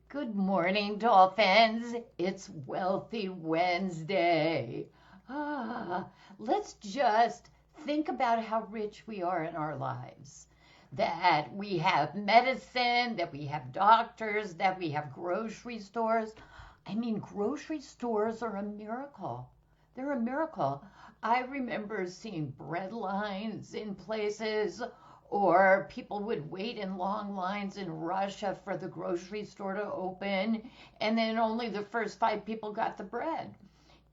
Good morning, dolphins. It's Wealthy Wednesday. Ah, let's just think about how rich we are in our lives. That we have medicine, that we have doctors, that we have grocery stores. I mean, grocery stores are a miracle. They're a miracle. I remember seeing bread lines in places, or people would wait in long lines in Russia for the grocery store to open, and then only the first five people got the bread,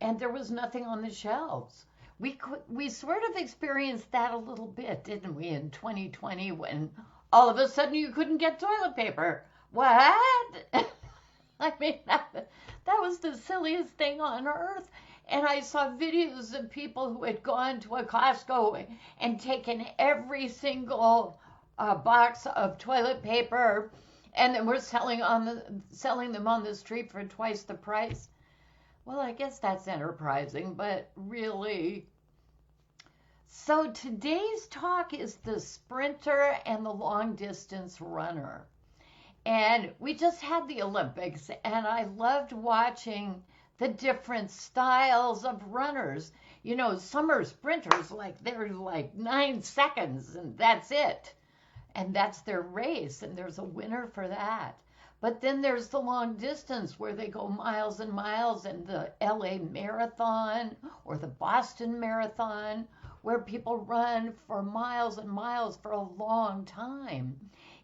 and there was nothing on the shelves. We sort of experienced that a little bit, didn't we, in 2020 when all of a sudden you couldn't get toilet paper? What? I mean, that was the silliest thing on earth. And I saw videos of people who had gone to a Costco and taken every single box of toilet paper, and then were selling them on the street for twice the price. Well, I guess that's enterprising, but really. So today's talk is the sprinter and the long distance runner. And we just had the Olympics, and I loved watching the different styles of runners. You know, some are sprinters, like they're like 9 seconds, and that's it. And that's their race, and there's a winner for that. But then there's the long distance where they go miles and miles, and the LA Marathon or the Boston Marathon, where people run for miles and miles for a long time.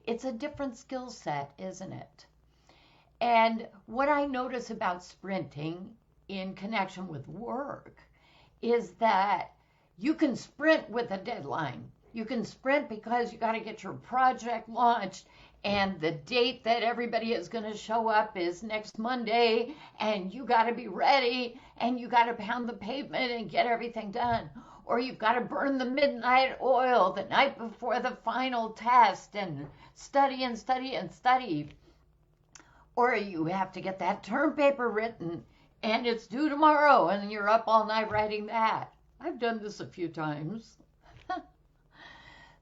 It's a different skill set, isn't it? And what I notice about sprinting in connection with work is that you can sprint with a deadline. You can sprint because you got to get your project launched, and the date that everybody is going to show up is next Monday, and you got to be ready, and you got to pound the pavement and get everything done. Or you've got to burn the midnight oil the night before the final test and study and study and study. Or you have to get that term paper written and it's due tomorrow and you're up all night writing that. I've done this a few times.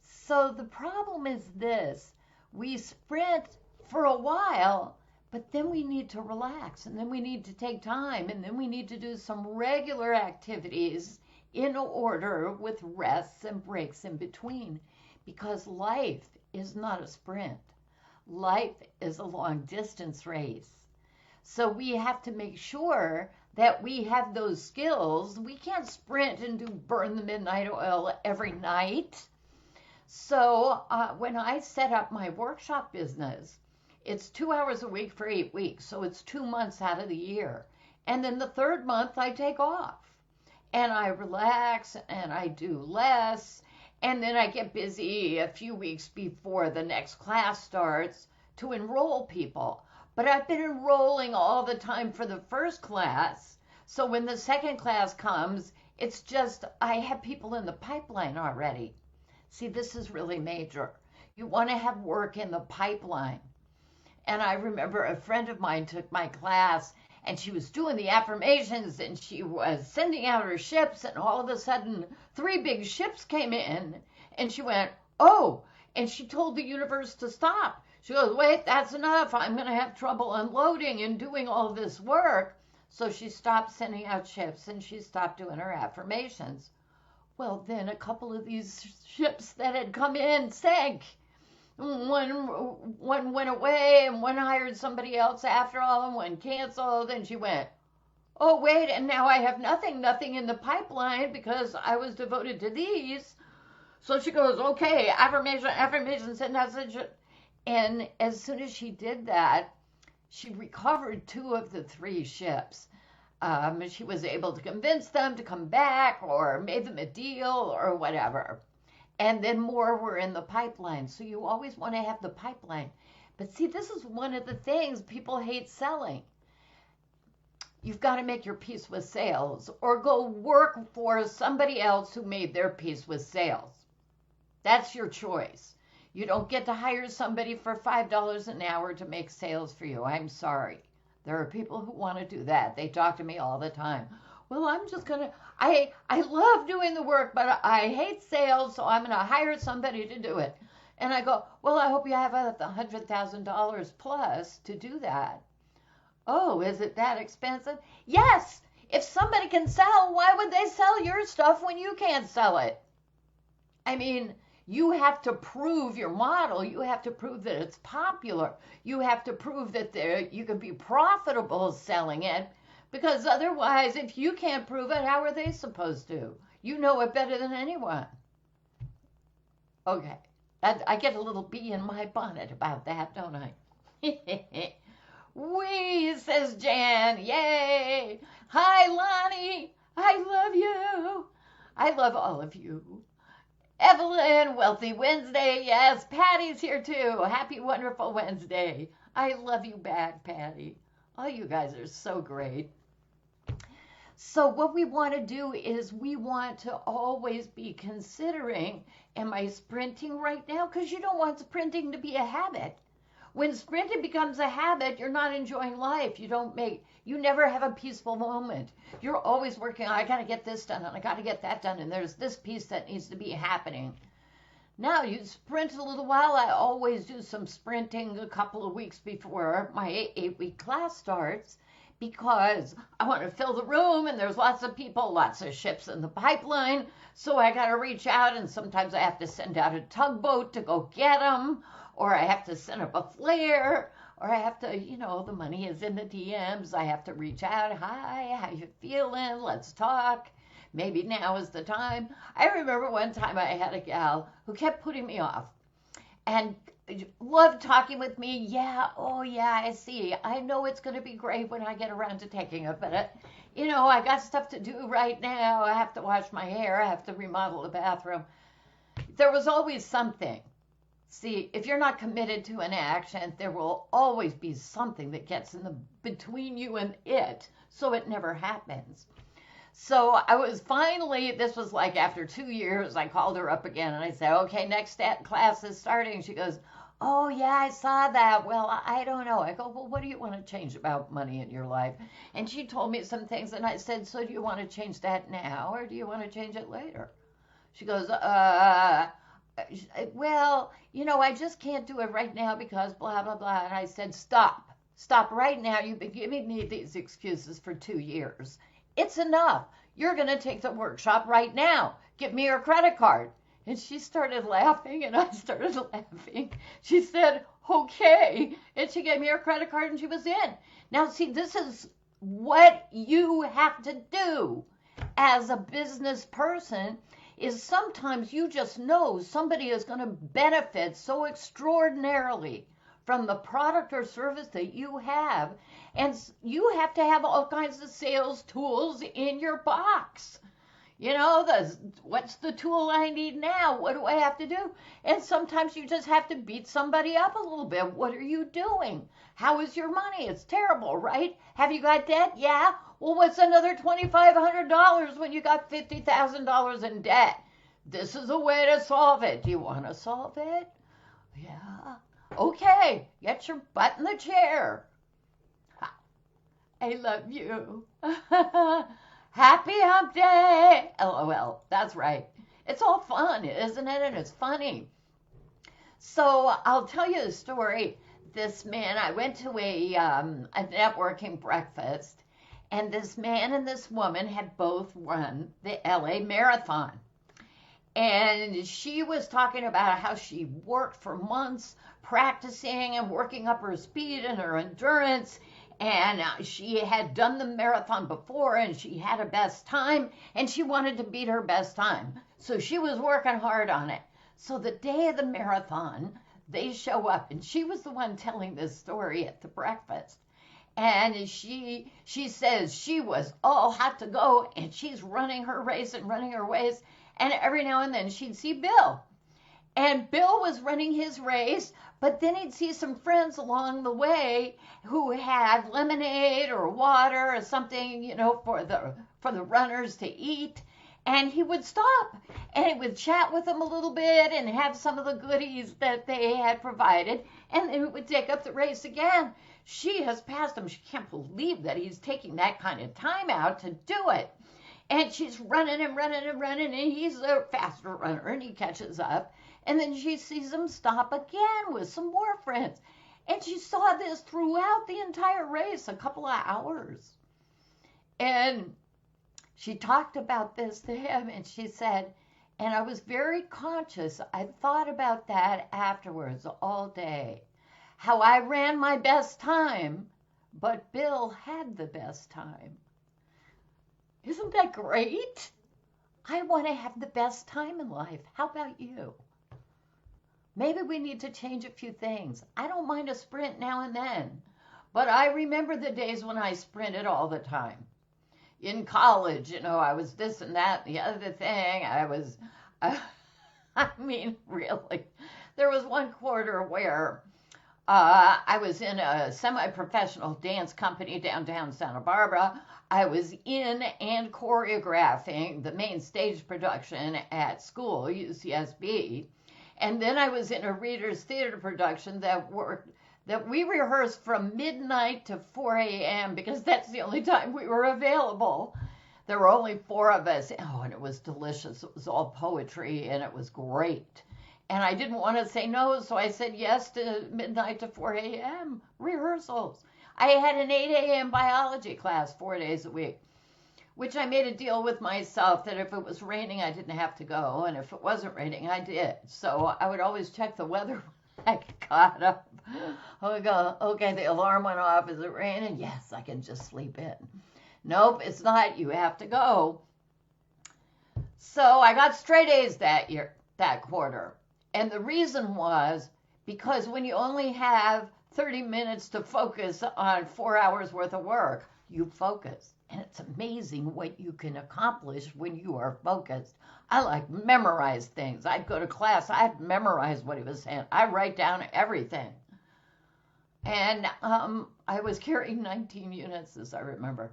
So the problem is this: we sprint for a while, but then we need to relax, and then we need to take time, and then we need to do some regular activities in order with rests and breaks in between, because life is not a sprint. Life is a long distance race. So we have to make sure that we have those skills. We can't sprint and do burn the midnight oil every night. So when I set up my workshop business, it's 2 hours a week for 8 weeks. So it's 2 months out of the year. And then the third month I take off and I relax and I do less. And then I get busy a few weeks before the next class starts to enroll people. But I've been enrolling all the time for the first class. So when the second class comes, it's just I have people in the pipeline already. See, this is really major. You want to have work in the pipeline. And I remember a friend of mine took my class and she was doing the affirmations and she was sending out her ships, and all of a sudden three big ships came in and she went, oh, and she told the universe to stop. She goes, wait, that's enough. I'm going to have trouble unloading and doing all this work. So she stopped sending out ships and she stopped doing her affirmations. Well, then a couple of these ships that had come in sank. One went away and one hired somebody else after all, and one canceled. And she went, oh, wait, and now I have nothing in the pipeline because I was devoted to these. So she goes, okay, affirmation, send message. And as soon as she did that, she recovered two of the three ships. She was able to convince them to come back or made them a deal or whatever. And then more were in the pipeline. So you always want to have the pipeline. But see, this is one of the things people hate selling. You've got to make your peace with sales or go work for somebody else who made their peace with sales. That's your choice. You don't get to hire somebody for $5 an hour to make sales for you. I'm sorry. There are people who want to do that. They talk to me all the time. Well, I'm just going to, I love doing the work, but I hate sales, so I'm going to hire somebody to do it. And I go, well, I hope you have $100,000 plus to do that. Oh, is it that expensive? Yes. If somebody can sell, why would they sell your stuff when you can't sell it? I mean, you have to prove your model. You have to prove that it's popular. You have to prove that you can be profitable selling it. Because otherwise, if you can't prove it, how are they supposed to? You know it better than anyone. Okay. I get a little bee in my bonnet about that, don't I? Wee, says Jan. Yay. Hi, Lonnie. I love you. I love all of you. Evelyn, Wealthy Wednesday. Yes, Patty's here too. Happy, wonderful Wednesday. I love you back, Patty. Oh, you guys are so great. So what we want to do is we want to always be considering, am I sprinting right now? Because you don't want sprinting to be a habit. When sprinting becomes a habit, you're not enjoying life. You never have a peaceful moment. You're always working on, I got to get this done, and I got to get that done, and there's this piece that needs to be happening. Now you sprint a little while. I always do some sprinting a couple of weeks before my 8-week class starts because I want to fill the room and there's lots of people, lots of ships in the pipeline. So I got to reach out, and sometimes I have to send out a tugboat to go get them, or I have to send up a flare, or I have to, the money is in the DMs. I have to reach out. Hi, how you feeling? Let's talk. Maybe now is the time. I remember one time I had a gal who kept putting me off and loved talking with me. Yeah, oh yeah, I see. I know it's going to be great when I get around to taking it, but I got stuff to do right now. I have to wash my hair. I have to remodel the bathroom. There was always something. See, if you're not committed to an action, there will always be something that gets in the between you and it, so it never happens. So I was finally, this was like after 2 years, I called her up again and I said, okay, next class is starting. She goes, oh yeah, I saw that. Well, I don't know. I go, well, what do you want to change about money in your life? And she told me some things and I said, so do you want to change that now or do you want to change it later? She goes, well, I just can't do it right now because blah, blah, blah. And I said, stop right now. You've been giving me these excuses for 2 years. It's enough. You're going to take the workshop right now. Give me your credit card. And she started laughing and I started laughing. She said, okay. And she gave me her credit card and she was in. Now, see, this is what you have to do as a business person is sometimes you just know somebody is going to benefit so extraordinarily from the product or service that you have. And you have to have all kinds of sales tools in your box. What's the tool I need now? What do I have to do? And sometimes you just have to beat somebody up a little bit. What are you doing? How is your money? It's terrible, right? Have you got debt? Yeah. Well, what's another $2,500 when you got $50,000 in debt? This is a way to solve it. Do you want to solve it? Yeah. Okay, get your butt in the chair. I love you. Happy hump day. LOL, that's right. It's all fun, isn't it? And it's funny. So I'll tell you the story. This man, I went to a networking breakfast, and this man and this woman had both run the LA Marathon. And she was talking about how she worked for months practicing and working up her speed and her endurance. And she had done the marathon before and she had a best time and she wanted to beat her best time. So she was working hard on it. So the day of the marathon, they show up and she was the one telling this story at the breakfast. And she says she was all hot to go and she's running her race and running her race. And every now and then she'd see Bill. And Bill was running his race, but then he'd see some friends along the way who had lemonade or water or something, for the runners to eat. And he would stop and he would chat with them a little bit and have some of the goodies that they had provided. And then he would take up the race again. She has passed him. She can't believe that he's taking that kind of time out to do it. And she's running and running and running, and he's a faster runner, and he catches up. And then she sees him stop again with some more friends. And she saw this throughout the entire race, a couple of hours. And she talked about this to him, and she said, and I was very conscious. I thought about that afterwards all day. How I ran my best time, but Bill had the best time. Isn't that great? I want to have the best time in life. How about you? Maybe we need to change a few things. I don't mind a sprint now and then, but I remember the days when I sprinted all the time. In college, I was this and that, and the other thing. I mean, really. There was one quarter where I was in a semi-professional dance company downtown Santa Barbara. I was in and choreographing the main stage production at school, UCSB. And then I was in a Reader's Theater production that we rehearsed from midnight to 4 a.m. because that's the only time we were available. There were only 4 of us. Oh, and it was delicious. It was all poetry, and it was great. And I didn't want to say no, so I said yes to midnight to 4 a.m. rehearsals. I had an 8 a.m. biology class 4 days a week, which I made a deal with myself that if it was raining, I didn't have to go, and if it wasn't raining, I did. So I would always check the weather when I got up. I would go, okay, the alarm went off. Is it raining? Yes, I can just sleep in. Nope, it's not. You have to go. So I got straight A's that quarter. And the reason was because when you only have 30 minutes to focus on 4 hours worth of work, you focus. And it's amazing what you can accomplish when you are focused. I like memorize things. I'd go to class. I'd memorize what he was saying. I write down everything. And I was carrying 19 units, as I remember.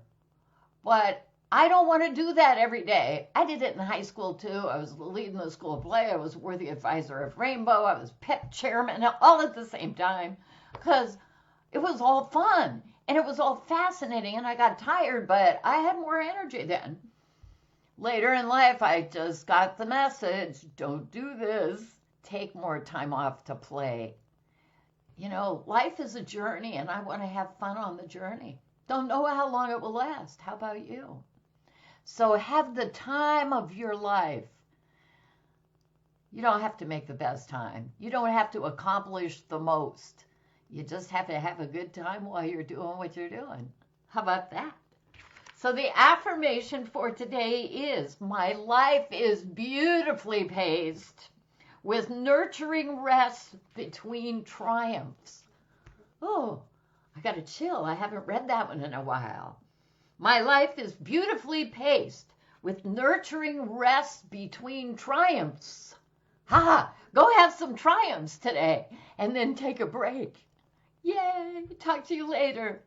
But I don't want to do that every day. I did it in high school, too. I was leading the school play. I was worthy advisor of Rainbow. I was PEP chairman, all at the same time, because it was all fun. And it was all fascinating, and I got tired, but I had more energy then. Later in life, I just got the message, don't do this. Take more time off to play. Life is a journey, and I want to have fun on the journey. Don't know how long it will last. How about you? So have the time of your life. You don't have to make the best time. You don't have to accomplish the most. You just have to have a good time while you're doing what you're doing. How about that? So the affirmation for today is, my life is beautifully paced with nurturing rest between triumphs. Oh, I got a chill. I haven't read that one in a while. My life is beautifully paced with nurturing rest between triumphs. Go have some triumphs today and then take a break. Yay! Talk to you later.